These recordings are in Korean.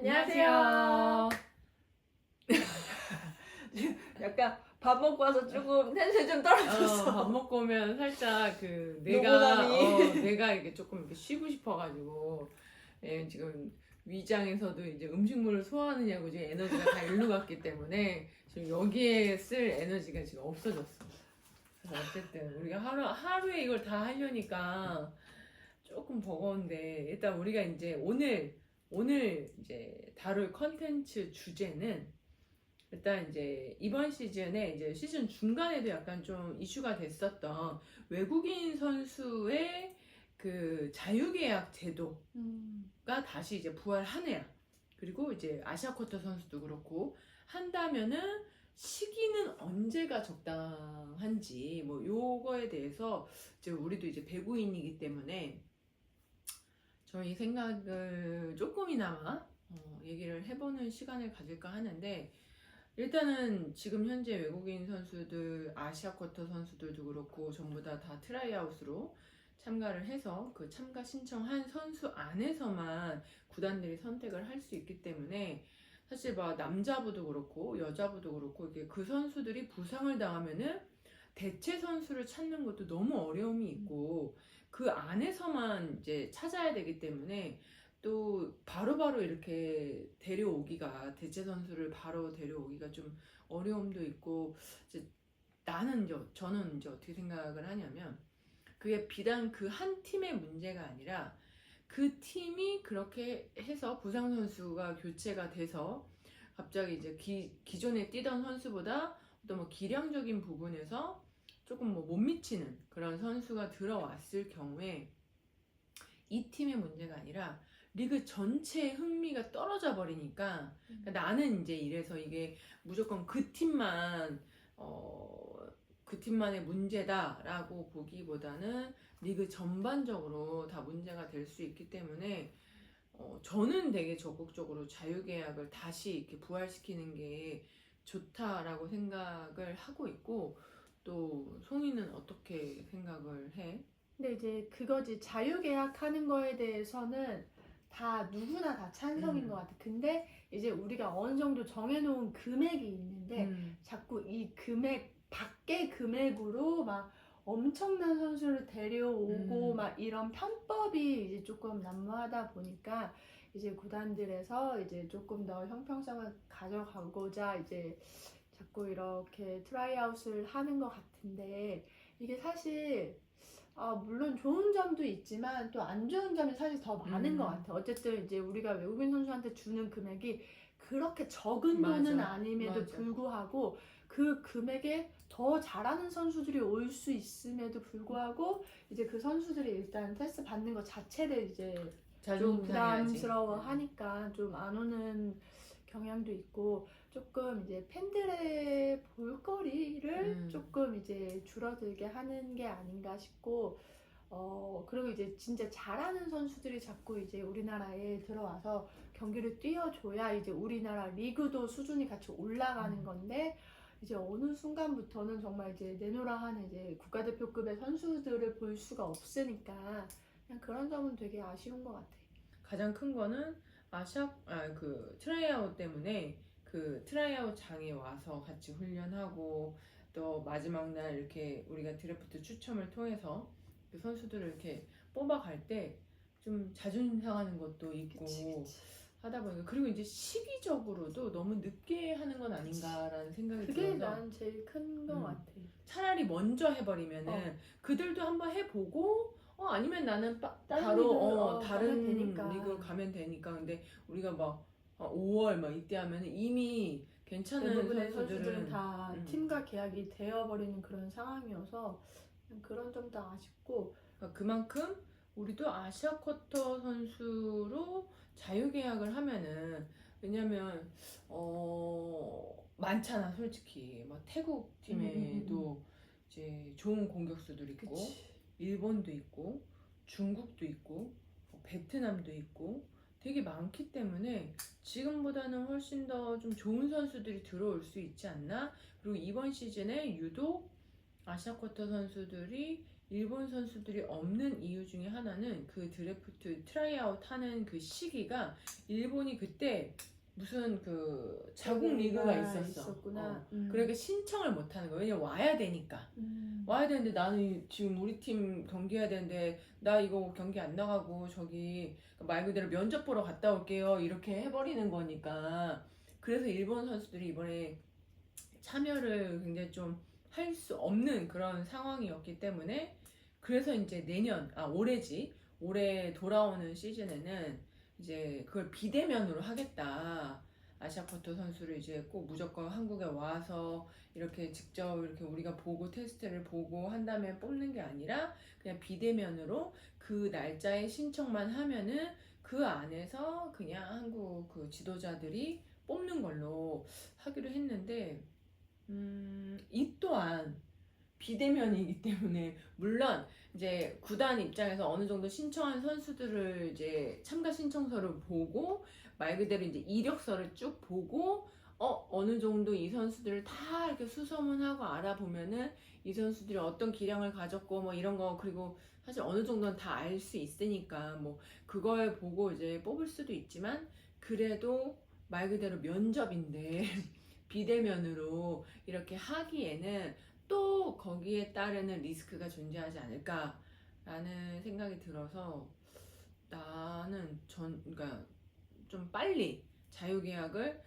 안녕하세요. 약간 밥 먹고 와서 조금 텐션이 좀 떨어졌어. 밥 먹고 오면 살짝 그 노고담이. 내가 이렇게 조금 이렇게 쉬고 싶어가지고 지금 위장에서도 이제 음식물을 소화하느냐고 지금 에너지가 다 일로 갔기 때문에 지금 여기에 쓸 에너지가 지금 없어졌어. 그래서 어쨌든 우리가 하루에 이걸 다 하려니까 조금 버거운데 일단 우리가 이제 오늘 이제 다룰 컨텐츠 주제는 일단 이제 이번 시즌에 이제 시즌 중간에도 약간 좀 이슈가 됐었던 외국인 선수의 그 자유계약 제도가 다시 이제 부활하네요. 그리고 이제 아시아 쿼터 선수도 그렇고 한다면은 시기는 언제가 적당한지 뭐 요거에 대해서 이제 우리도 이제 배구인이기 때문에 저희 생각을 조금이나마 얘기를 해보는 시간을 가질까 하는데 일단은 지금 현재 외국인 선수들, 아시아 쿼터 선수들도 그렇고 전부 다 트라이아웃으로 참가를 해서 그 참가 신청한 선수 안에서만 구단들이 선택을 할 수 있기 때문에 사실 막 남자부도 그렇고 여자부도 그렇고 이게 그 선수들이 부상을 당하면은 대체 선수를 찾는 것도 너무 어려움이 있고 그 안에서만 이제 찾아야 되기 때문에 또 바로바로 이렇게 데려오기가 대체 선수를 바로 데려오기가 좀 어려움도 있고 이제 저는 이제 어떻게 생각을 하냐면 그게 비단 그 한 팀의 문제가 아니라 그 팀이 그렇게 해서 부상 선수가 교체가 돼서 갑자기 이제 기존에 뛰던 선수보다 또 뭐 기량적인 부분에서 조금 뭐 못 미치는 그런 선수가 들어왔을 경우에 이 팀의 문제가 아니라 리그 전체의 흥미가 떨어져 버리니까 그러니까 나는 이제 이래서 이게 무조건 그 팀만의 문제다라고 보기보다는 리그 전반적으로 다 문제가 될 수 있기 때문에 저는 되게 적극적으로 자유계약을 다시 이렇게 부활시키는 게 좋다라고 생각을 하고 있고 또 송이는 어떻게 생각을 해? 근데 이제 그거지 자유계약하는 거에 대해서는 다 누구나 다 찬성인 것 같아. 근데 이제 우리가 어느 정도 정해놓은 금액이 있는데 자꾸 이 금액 밖의 금액으로 막 엄청난 선수를 데려오고 막 이런 편법이 이제 조금 난무하다 보니까 이제 구단들에서 이제 조금 더 형평성을 가져가고자 이제 자꾸 이렇게 트라이아웃을 하는 것 같은데 이게 사실 물론 좋은 점도 있지만 또 안 좋은 점이 사실 더 많은 것 같아. 어쨌든 이제 우리가 외국인 선수한테 주는 금액이 그렇게 적은 돈은 맞아. 아님에도 맞아. 불구하고 그 금액에 더 잘하는 선수들이 올 수 있음에도 불구하고 이제 그 선수들이 일단 테스트 받는 것 자체를 이제 좀 자존심 상해야지. 부담스러워 하니까 좀 안 오는 경향도 있고 조금 이제 팬들의 볼거리를 조금 이제 줄어들게 하는 게 아닌가 싶고 그리고 이제 진짜 잘하는 선수들이 자꾸 이제 우리나라에 들어와서 경기를 뛰어줘야 이제 우리나라 리그도 수준이 같이 올라가는 건데 이제 어느 순간부터는 정말 이제 내노라 하는 이제 국가대표급의 선수들을 볼 수가 없으니까 그냥 그런 점은 되게 아쉬운 것 같아. 가장 큰 거는 그 트라이아웃 때문에 그 트라이아웃 장에 와서 같이 훈련하고 또 마지막 날 이렇게 우리가 드래프트 추첨을 통해서 그 선수들을 이렇게 뽑아갈 때 좀 자존심 상하는 것도 있고 그치. 하다 보니까 그리고 이제 시기적으로도 너무 늦게 하는 건 아닌가라는 생각이 그게 들어서 난 제일 큰 것 같아. 차라리 먼저 해버리면은 그들도 한번 해보고 아니면 나는 다른 바로 리그를 다른 가면 되니까. 리그 가면 되니까 근데 우리가 막 5월 막 이때 하면 이미 괜찮은 대부분의 선수들은 선수들은 다 팀과 계약이 되어버리는 그런 상황이어서 그런 점도 아쉽고 그러니까 그만큼 우리도 아시아 쿼터 선수로 자유계약을 하면은 왜냐면 많잖아 솔직히 막 태국 팀에도 이제 좋은 공격수들 있고 그치. 일본도 있고 중국도 있고 베트남도 있고 되게 많기 때문에 지금보다는 훨씬 더 좀 좋은 선수들이 들어올 수 있지 않나? 그리고 이번 시즌에 유독 아시아 쿼터 선수들이 일본 선수들이 없는 이유 중에 하나는 그 드래프트 트라이아웃 하는 그 시기가 일본이 그때 무슨 그 자국 리그가 있었어. 그러니까 신청을 못 하는 거야. 왜냐면 와야 되니까. 와야 되는데 나는 지금 우리 팀 경기해야 되는데 나 이거 경기 안 나가고 저기 말 그대로 면접 보러 갔다 올게요. 이렇게 해버리는 거니까. 그래서 일본 선수들이 이번에 참여를 굉장히 좀 할 수 없는 그런 상황이었기 때문에 그래서 이제 올해지. 올해 돌아오는 시즌에는 이제 그걸 비대면으로 하겠다. 아시아쿼터 선수를 이제 꼭 무조건 한국에 와서 이렇게 직접 이렇게 우리가 보고 테스트를 보고 한 다음에 뽑는 게 아니라 그냥 비대면으로 그 날짜에 신청만 하면은 그 안에서 그냥 한국 그 지도자들이 뽑는 걸로 하기로 했는데 이 또한 비대면이기 때문에 물론 이제 구단 입장에서 어느 정도 신청한 선수들을 이제 참가 신청서를 보고 말 그대로 이제 이력서를 쭉 보고 어느 정도 이 선수들을 다 이렇게 수소문하고 알아보면은 이 선수들이 어떤 기량을 가졌고 뭐 이런 거 그리고 사실 어느 정도는 다 알 수 있으니까 뭐 그걸 보고 이제 뽑을 수도 있지만 그래도 말 그대로 면접인데 비대면으로 이렇게 하기에는 또 거기에 따르는 리스크가 존재하지 않을까라는 생각이 들어서 그러니까 좀 빨리 자유계약을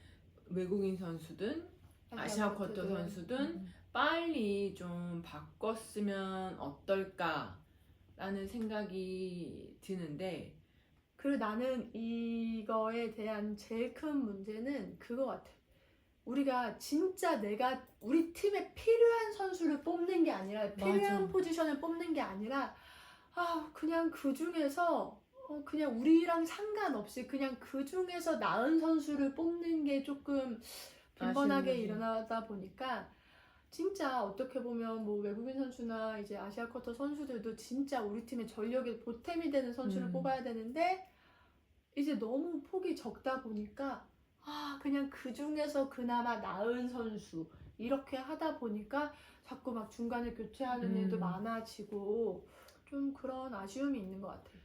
외국인 선수든 아시아쿼터 선수든 빨리 좀 바꿨으면 어떨까라는 생각이 드는데 그리고 나는 이거에 대한 제일 큰 문제는 그거 같아. 우리가 진짜 우리 팀에 필요한 선수를 뽑는 게 아니라 필요한 맞아. 포지션을 뽑는 게 아니라 그냥 그 중에서 그냥 우리랑 상관없이 그냥 그 중에서 나은 선수를 뽑는 게 조금 빈번하게 아쉬운 거지. 일어나다 보니까 진짜 어떻게 보면 뭐 외국인 선수나 이제 아시아쿼터 선수들도 진짜 우리 팀의 전력의 보탬이 되는 선수를 뽑아야 되는데 이제 너무 폭이 적다 보니까 그냥 그 중에서 그나마 나은 선수 이렇게 하다 보니까 자꾸 막 중간에 교체하는 일도 많아지고 좀 그런 아쉬움이 있는 것 같아요.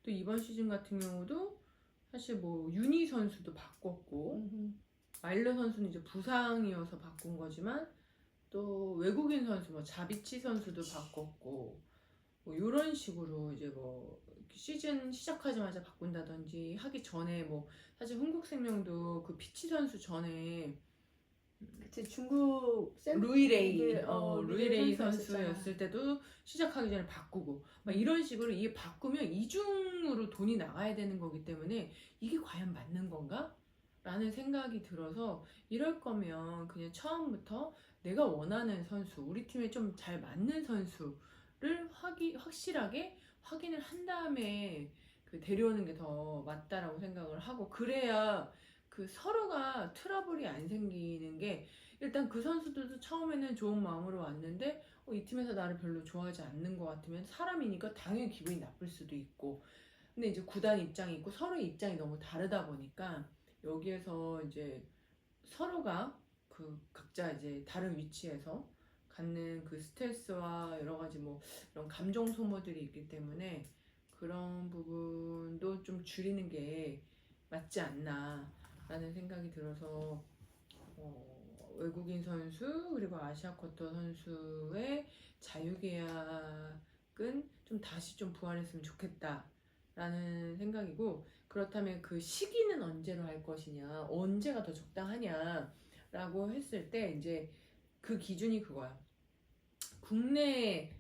또 이번 시즌 같은 경우도 사실 뭐 윤희 선수도 바꿨고 마일러 선수는 이제 부상이어서 바꾼 거지만 또 외국인 선수 뭐 자비치 선수도 바꿨고 뭐 이런 식으로 이제 뭐 시즌 시작하자마자 바꾼다든지 하기 전에 뭐 사실 흥국생명도 그 피치 선수 전에 그치, 중국 루이레이 선수였을 때도 시작하기 전에 바꾸고 막 이런 식으로 이게 바꾸면 이중으로 돈이 나가야 되는 거기 때문에 이게 과연 맞는 건가? 라는 생각이 들어서 이럴 거면 그냥 처음부터 내가 원하는 선수, 우리 팀에 좀 잘 맞는 선수를 확실하게 확인을 한 다음에 그 데려오는 게 더 맞다라고 생각을 하고 그래야 그 서로가 트러블이 안 생기는 게 일단 그 선수들도 처음에는 좋은 마음으로 왔는데 이 팀에서 나를 별로 좋아하지 않는 것 같으면 사람이니까 당연히 기분이 나쁠 수도 있고 근데 이제 구단 입장이 있고 서로의 입장이 너무 다르다 보니까 여기에서 이제 서로가 그 각자 이제 다른 위치에서 갖는 그 스트레스와 여러 가지 뭐 이런 감정 소모들이 있기 때문에 그런 부분도 좀 줄이는 게 맞지 않나라는 생각이 들어서 외국인 선수 그리고 아시아쿼터 선수의 자유계약은 좀 다시 좀 부활했으면 좋겠다라는 생각이고 그렇다면 그 시기는 언제로 할 것이냐 언제가 더 적당하냐라고 했을 때 이제 그 기준이 그거야. 국내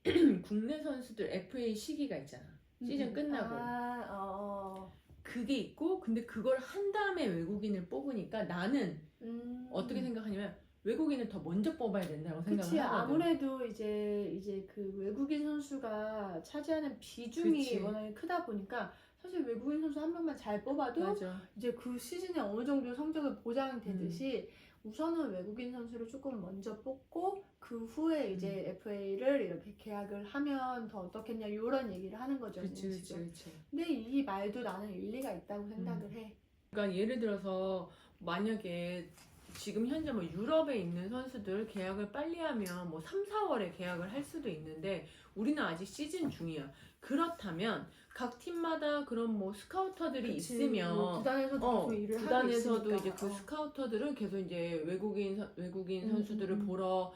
선수들 FA 시기가 있잖아. 시즌 끝나고 그게 있고 근데 그걸 한 다음에 외국인을 뽑으니까 나는 어떻게 생각하냐면 외국인을 더 먼저 뽑아야 된다고 생각을 하거든. 아무래도 이제 그 외국인 선수가 차지하는 비중이 워낙에 크다 보니까 사실 외국인 선수 한 명만 잘 뽑아도 맞아. 이제 그 시즌에 어느 정도 성적을 보장되듯이 우선은 외국인 선수를 조금 먼저 뽑고 그 후에 이제 FA를 이렇게 계약을 하면 더 어떻겠냐 이런 얘기를 하는 거죠. 그치. 근데 이 말도 나는 일리가 있다고 생각을 해. 그러니까 예를 들어서 만약에 지금 현재 뭐 유럽에 있는 선수들 계약을 빨리 하면 뭐 3, 4월에 계약을 할 수도 있는데 우리는 아직 시즌 중이야. 그렇다면 각 팀마다 그런 뭐 스카우터들이 그치. 있으면 뭐 구단에서도 계속 일을 하고 구단에서도 있으니까. 이제 그 스카우터들은 계속 이제 외국인 선수들을 보러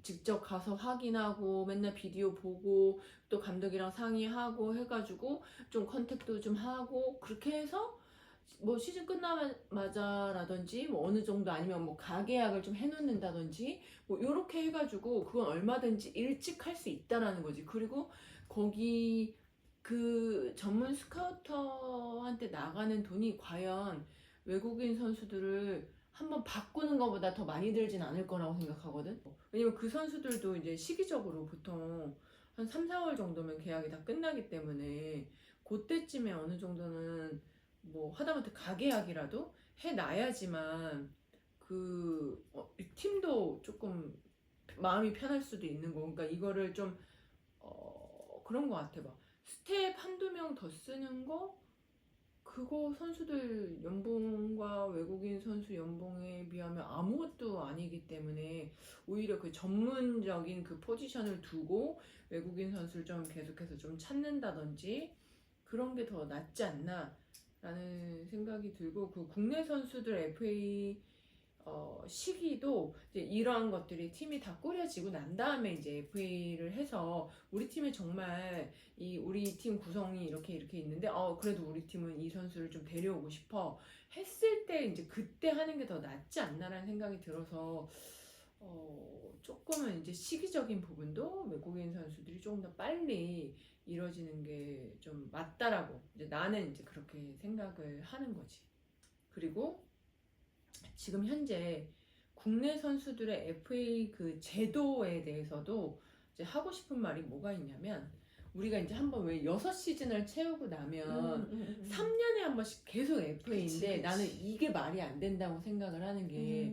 직접 가서 확인하고 맨날 비디오 보고 또 감독이랑 상의하고 해가지고 좀 컨택도 좀 하고 그렇게 해서 뭐 시즌 끝나자라든지 뭐 어느 정도 아니면 뭐 가계약을 좀 해놓는다든지 뭐 요렇게 해가지고 그건 얼마든지 일찍 할 수 있다라는 거지. 그리고 거기 그 전문 스카우터한테 나가는 돈이 과연 외국인 선수들을 한번 바꾸는 것보다 더 많이 들진 않을 거라고 생각하거든. 왜냐면 그 선수들도 이제 시기적으로 보통 한 3, 4월 정도면 계약이 다 끝나기 때문에 그때쯤에 어느 정도는 뭐 하다못해 가계약이라도 해놔야지만 이 팀도 조금 마음이 편할 수도 있는 거. 그러니까 이거를 좀 그런 거 같아. 막 스텝 한두 명 더 쓰는 거 그거 선수들 연봉과 외국인 선수 연봉에 비하면 아무것도 아니기 때문에 오히려 그 전문적인 그 포지션을 두고 외국인 선수를 좀 계속해서 좀 찾는다든지 그런 게 더 낫지 않나 라는 생각이 들고 그 국내 선수들 FA 시기도 이제 이러한 것들이 팀이 다 꾸려지고 난 다음에 이제 FA를 해서 우리 팀에 정말 우리 팀 구성이 이렇게 있는데 그래도 우리 팀은 이 선수를 좀 데려오고 싶어 했을 때 이제 그때 하는 게 더 낫지 않나라는 생각이 들어서 조금은 이제 시기적인 부분도 외국인 선수들이 조금 더 빨리 이루어지는 게 좀 맞다라고 이제 나는 이제 그렇게 생각을 하는 거지. 그리고 지금 현재 국내 선수들의 FA 그 제도에 대해서도 이제 하고 싶은 말이 뭐가 있냐면 우리가 이제 한번 왜 6시즌을 채우고 나면 3년에 한 번씩 계속 FA인데 그치. 나는 이게 말이 안 된다고 생각을 하는 게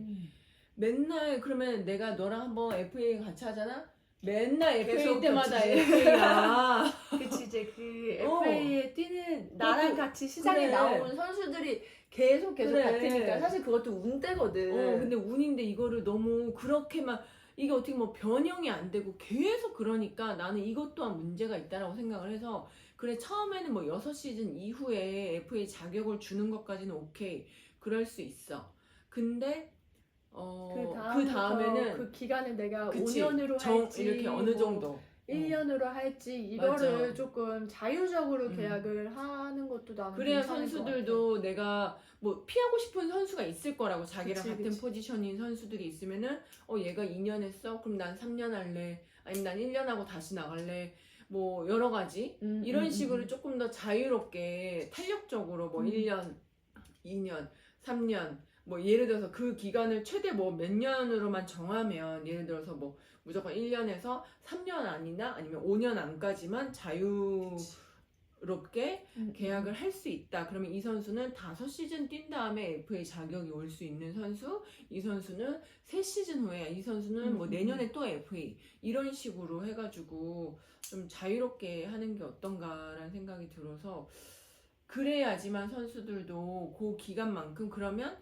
맨날 그러면 내가 너랑 한번 FA 같이 하잖아? 맨날 FA 계속 때마다 겹치지. FA야. 그치 이제 그 어. FA에 뛰는 나랑 그것도- 같이 시장에 그래. 나오는 선수들이 계속 그래. 같으니까 사실 그것도 운대거든. 근데 운인데 이거를 너무 그렇게만 이게 어떻게 뭐 변형이 안 되고 계속 그러니까 나는 이것 또한 문제가 있다라고 생각을 해서 그래 처음에는 뭐 6시즌 이후에 FA 자격을 주는 것까지는 오케이 그럴 수 있어. 근데 그 다음에는 그 기간을 내가 그치, 5년으로 할지 이렇게 어느 뭐 정도 1년으로 할지 이거를 맞아. 조금 자유적으로 계약을 하는 것도 나는 그래야 괜찮을 것 선수들도 내가 뭐 피하고 싶은 선수가 있을 거라고 자기랑 그치, 같은 그치. 포지션인 선수들이 있으면은 얘가 2년 했어? 그럼 난 3년 할래. 아니면 난 1년 하고 다시 나갈래. 뭐 여러 가지 이런 식으로 조금 더 자유롭게 탄력적으로 뭐 1년, 2년, 3년 뭐 예를 들어서 그 기간을 최대 뭐 몇 년으로만 정하면 예를 들어서 뭐 무조건 1년에서 3년 안이나 아니면 5년 안까지만 자유롭게 계약을 할 수 있다. 그러면 이 선수는 5시즌 뛴 다음에 FA 자격이 올 수 있는 선수, 이 선수는 3시즌 후에, 이 선수는 뭐 내년에 또 FA 이런 식으로 해가지고 좀 자유롭게 하는 게 어떤가라는 생각이 들어서 그래야지만 선수들도 그 기간만큼 그러면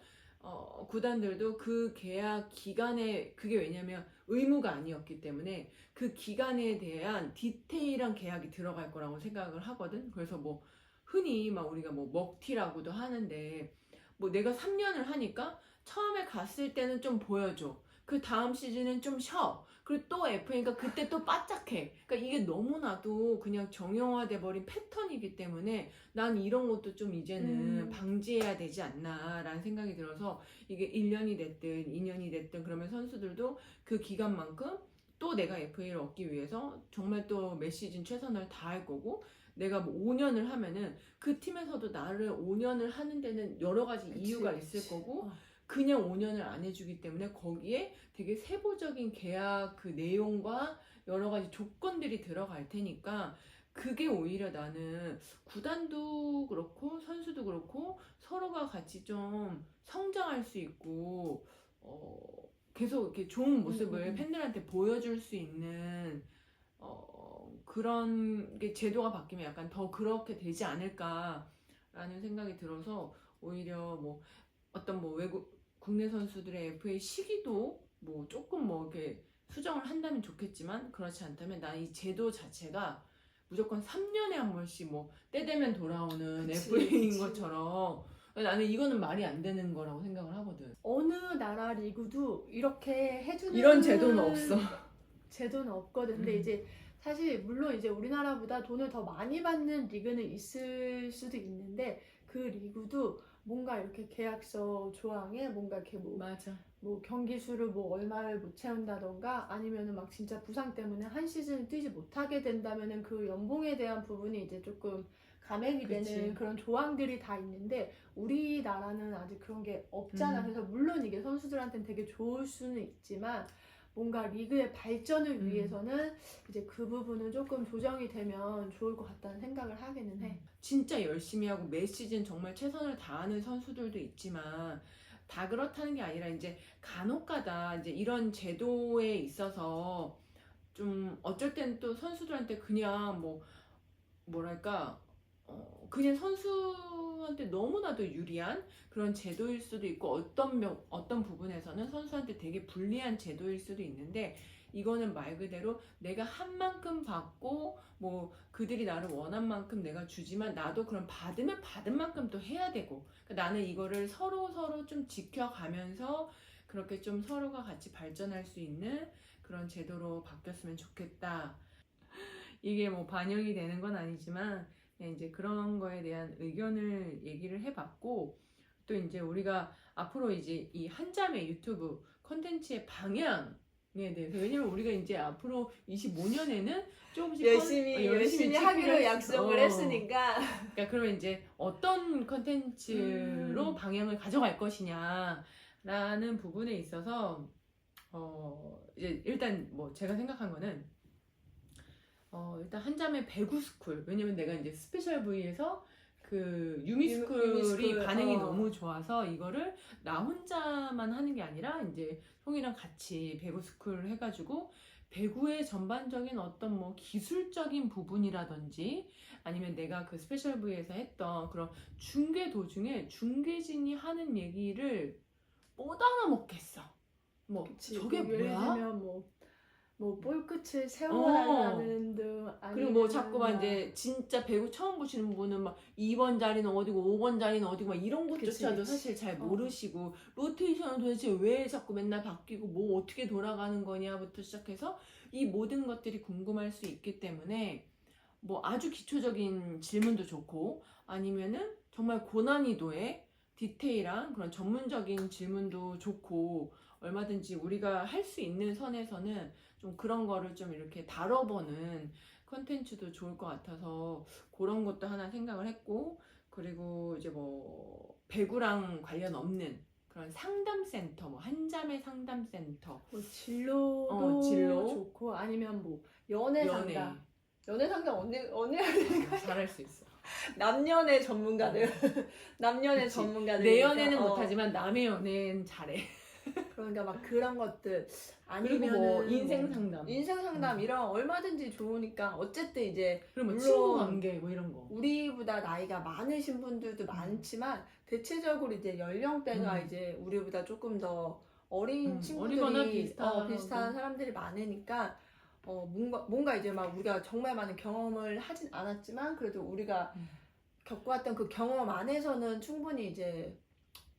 구단들도 그 계약 기간에 그게 왜냐면 의무가 아니었기 때문에 그 기간에 대한 디테일한 계약이 들어갈 거라고 생각을 하거든. 그래서 뭐 흔히 막 우리가 뭐 먹튀라고도 하는데 뭐 내가 3년을 하니까 처음에 갔을 때는 좀 보여줘. 그 다음 시즌은 좀 쉬어. 그리고 또 FA니까 그때 또 바짝해. 그러니까 이게 너무나도 그냥 정형화돼 버린 패턴이기 때문에 난 이런 것도 좀 이제는 방지해야 되지 않나라는 생각이 들어서 이게 1년이 됐든 2년이 됐든 그러면 선수들도 그 기간만큼 또 내가 FA를 얻기 위해서 정말 또 몇 시즌 최선을 다할 거고 내가 뭐 5년을 하면은 그 팀에서도 나를 5년을 하는 데는 여러 가지 이유가 있을 거고 그냥 5년을 안 해주기 때문에 거기에 되게 세부적인 계약 그 내용과 여러 가지 조건들이 들어갈 테니까 그게 오히려 나는 구단도 그렇고 선수도 그렇고 서로가 같이 좀 성장할 수 있고 계속 이렇게 좋은 모습을 팬들한테 보여줄 수 있는 그런 게 제도가 바뀌면 약간 더 그렇게 되지 않을까라는 생각이 들어서 오히려 뭐 어떤 뭐 국내 선수들의 FA 시기도 뭐 조금 뭐 이렇게 수정을 한다면 좋겠지만 그렇지 않다면 나 이 제도 자체가 무조건 3년에 한 번씩 뭐 때 되면 돌아오는 그치, FA인 그치. 것처럼 나는 이거는 말이 안 되는 거라고 생각을 하거든. 어느 나라 리그도 이렇게 해주는 이런 제도는 없어. 제도는 없거든. 근데 이제 사실 물론 이제 우리나라보다 돈을 더 많이 받는 리그는 있을 수도 있는데 그 리그도 뭔가 이렇게 계약서 조항에 뭔가 이렇게 맞아. 뭐 경기 수를 뭐 얼마를 못 채운다던가 아니면은 막 진짜 부상 때문에 한 시즌 뛰지 못하게 된다면은 그 연봉에 대한 부분이 이제 조금 감액이 그치. 되는 그런 조항들이 다 있는데 우리나라는 아직 그런 게 없잖아. 그래서 물론 이게 선수들한테는 되게 좋을 수는 있지만 뭔가 리그의 발전을 위해서는 이제 그 부분은 조금 조정이 되면 좋을 것 같다는 생각을 하기는 해. 진짜 열심히 하고 매 시즌 정말 최선을 다하는 선수들도 있지만 다 그렇다는 게 아니라 이제 간혹가다 이제 이런 제도에 있어서 좀 어쩔 땐 또 선수들한테 그냥 뭐 뭐랄까 그냥 선수한테 너무나도 유리한 그런 제도일 수도 있고 어떤 부분에서는 선수한테 되게 불리한 제도일 수도 있는데 이거는 말 그대로 내가 한 만큼 받고 뭐 그들이 나를 원한 만큼 내가 주지만 나도 그럼 받으면 받은 만큼 또 해야 되고 그러니까 나는 이거를 서로 좀 지켜가면서 그렇게 좀 서로가 같이 발전할 수 있는 그런 제도로 바뀌었으면 좋겠다. 이게 뭐 반영이 되는 건 아니지만 그냥 이제 그런 거에 대한 의견을 얘기를 해봤고 또 이제 우리가 앞으로 이제 이 한잠의 유튜브 컨텐츠의 방향에 대해서 왜냐면 우리가 이제 앞으로 25년에는 조금씩 열심히 하기로 찍기로 약속을 했으니까. 그러니까 그러면 이제 어떤 컨텐츠로 방향을 가져갈 것이냐라는 부분에 있어서 이제 일단 뭐 제가 생각한 거는 일단 한잠의 배구 스쿨. 왜냐면 내가 이제 스페셜 V에서 그 유미스쿨이 유미스쿨, 반응이 너무 좋아서 이거를 나 혼자만 하는 게 아니라 이제 형이랑 같이 배구 스쿨을 해가지고 배구의 전반적인 어떤 뭐 기술적인 부분이라든지 아니면 내가 그 스페셜 V에서 했던 그런 중계 도중에 중계진이 하는 얘기를 못 알아먹겠어. 뭐 그치. 저게 예를 뭐야? 들면 뭐 볼끝을 세워달라는 등 그리고 뭐 자꾸만 이제 진짜 배구 처음 보시는 분은 막 2번 자리는 어디고 5번 자리는 어디고 막 이런 것조차도 그치. 사실 잘 모르시고 로테이션은 도대체 왜 자꾸 맨날 바뀌고 뭐 어떻게 돌아가는 거냐부터 시작해서 이 모든 것들이 궁금할 수 있기 때문에 뭐 아주 기초적인 질문도 좋고 아니면은 정말 고난이도의 디테일한 그런 전문적인 질문도 좋고 얼마든지 우리가 할 수 있는 선에서는 좀 그런 거를 좀 이렇게 다뤄보는 컨텐츠도 좋을 것 같아서 그런 것도 하나 생각을 했고 그리고 이제 뭐 배구랑 관련 없는 그런 상담센터 뭐 한잠의 상담센터 뭐 진로도 진로 좋고 아니면 뭐 연애 연애 상담. 연애 상담 언제 해야 되는 잘할 수 있어. 남녀의 전문가들. 남녀의 그치. 전문가들. 내 연애는 못하지만 남의 연애는 잘해. 그러니까 막 그런 것들 그리고 아니면 뭐 인생 상담. 인생 상담 이런 얼마든지 좋으니까 어쨌든 이제 그리고 뭐 물론 친구 관계 뭐 이런 거. 우리보다 나이가 많으신 분들도 많지만 대체적으로 이제 연령대가 이제 우리보다 조금 더 어린 어리거나 친구들이 비슷한 사람들이 많으니까 뭔가 이제 막 우리가 정말 많은 경험을 하진 않았지만 그래도 우리가 겪어왔던 그 경험 안에서는 충분히 이제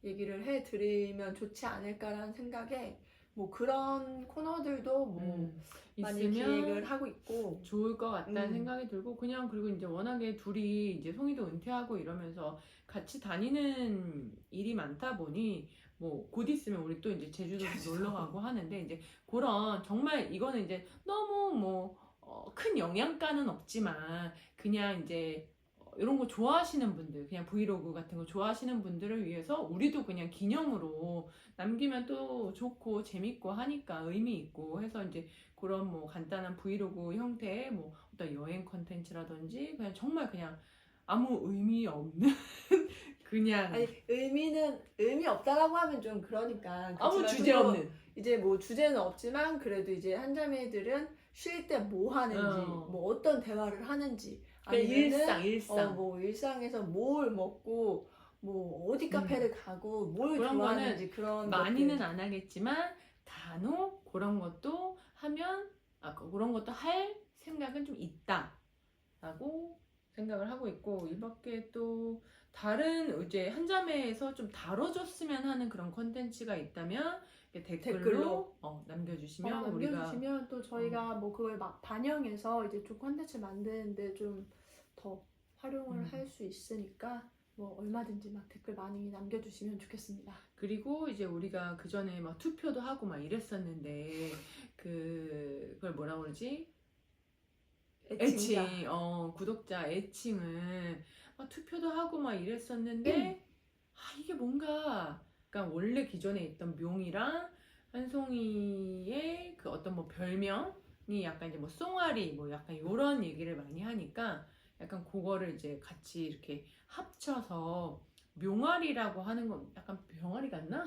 얘기를 해드리면 좋지 않을까라는 생각에 뭐 그런 코너들도 뭐 많이 기획을 하고 있고 좋을 것 같다는 생각이 들고 그냥 그리고 이제 워낙에 둘이 이제 송이도 은퇴하고 이러면서 같이 다니는 일이 많다 보니 뭐 곧 있으면 우리 또 이제 제주도 놀러 가고 하는데 이제 그런 정말 이거는 이제 너무 뭐 큰 영양가는 없지만 그냥 이제 이런 거 좋아하시는 분들 그냥 브이로그 같은 거 좋아하시는 분들을 위해서 우리도 그냥 기념으로 남기면 또 좋고 재밌고 하니까 의미 있고 해서 이제 그런 뭐 간단한 브이로그 형태의 뭐 어떤 여행 컨텐츠라든지 그냥 정말 그냥 아무 의미 없는 그냥 아니 의미 없다라고 하면 좀 그러니까 아무 그렇지만 주제 또 없는 이제 뭐 주제는 없지만 그래도 이제 한자매들은 쉴 때 뭐 하는지 뭐 어떤 대화를 하는지 그냥 아니면은 일상 뭐 일상에서 뭘 먹고 뭐 어디 카페를 가고 뭘 그런 좋아하는지 그런 많이는 것들. 안 하겠지만 간혹 그런 것도 하면 그런 것도 할 생각은 좀 있다라고 생각을 하고 있고 이 밖에 또 다른 이제 한자매에서 좀 다뤄줬으면 하는 그런 컨텐츠가 있다면 이렇게 댓글로 남겨주시면 우리가 남겨주시면 또 저희가 뭐 그걸 막 반영해서 이제 좀 콘텐츠 만드는데 좀 더 활용을 할 수 있으니까 뭐 얼마든지 막 댓글 많이 남겨주시면 좋겠습니다. 그리고 이제 우리가 그 전에 막 투표도 하고 막 이랬었는데 그걸 뭐라 그러지? 애칭자. 구독자 애칭을 막 투표도 하고 막 이랬었는데 이게 뭔가 그러니까 원래 기존에 있던 묘이랑 한송이의 그 어떤 뭐 별명이 약간 이제 뭐 쏘아리 뭐 약간 요런 얘기를 많이 하니까 약간 그거를 이제 같이 이렇게 합쳐서 묘아리라고 하는 건 약간 병아리 같나?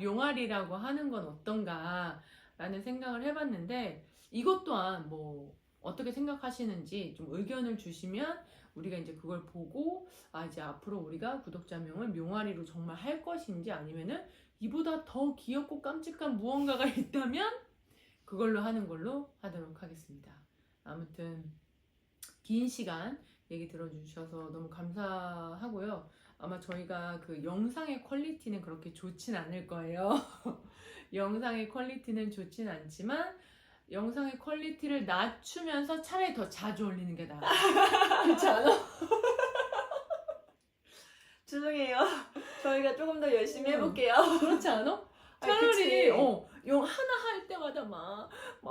묘아리라고 하는 건 어떤가라는 생각을 해봤는데 이것 또한 뭐 어떻게 생각하시는지 좀 의견을 주시면 우리가 이제 그걸 보고 이제 앞으로 우리가 구독자명을 묘아리로 정말 할 것인지 아니면은 이보다 더 귀엽고 깜찍한 무언가가 있다면 그걸로 하는 걸로 하도록 하겠습니다. 아무튼 긴 시간 얘기 들어주셔서 너무 감사하고요. 아마 저희가 그 영상의 퀄리티는 그렇게 좋진 않을 거예요. 영상의 퀄리티는 좋진 않지만 영상의 퀄리티를 낮추면서 차라리 더 자주 올리는 게 나아요. 그렇지 않아? 죄송해요. 저희가 조금 더 열심히 해볼게요. 그렇지 않아? 차라리 영 하나 할 때마다 막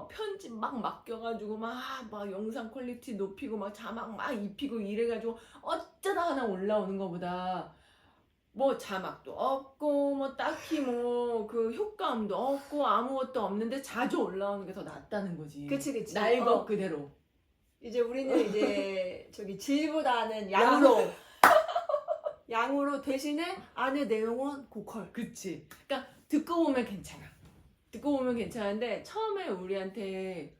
편집 막 맡겨가지고 막 영상 퀄리티 높이고 막 자막 막 입히고 이래가지고 어쩌다 하나 올라오는 것보다 뭐 자막도 없고 뭐 딱히 뭐 그 효과음도 없고 아무것도 없는데 자주 올라오는 게 더 낫다는 거지. 그치. 날 것 그대로. 이제 우리는 이제 저기 질보다는 양으로 양으로 대신에 안에 내용은 고퀄. 그치. 그러니까 듣고 보면 괜찮아. 듣고 보면 괜찮은데 처음에 우리한테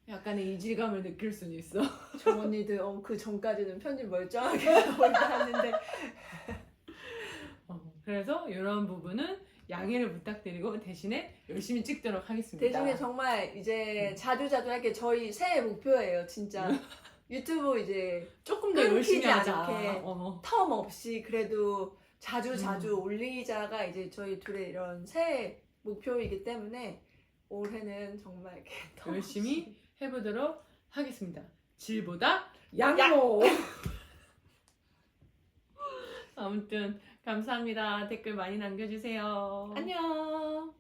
약간의 이질감을 느낄 수는 있어. 저 언니들 그 전까지는 편집 멀쩡하게 올라왔는데 그래서 이런 부분은 양해를 부탁드리고 대신에 열심히 찍도록 하겠습니다. 대신에 정말 이제 자주자주 할게. 저희 새해 목표예요, 진짜. 유튜브 이제 조금 더 열심히 끊기지 하자. 않게 텀 없이 그래도 자주 올리자가 이제 저희 둘의 이런 새해 목표이기 때문에 올해는 정말 이렇게 텀 열심히 없이. 해보도록 하겠습니다. 질보다 양으로. 아무튼 감사합니다. 댓글 많이 남겨주세요. 안녕.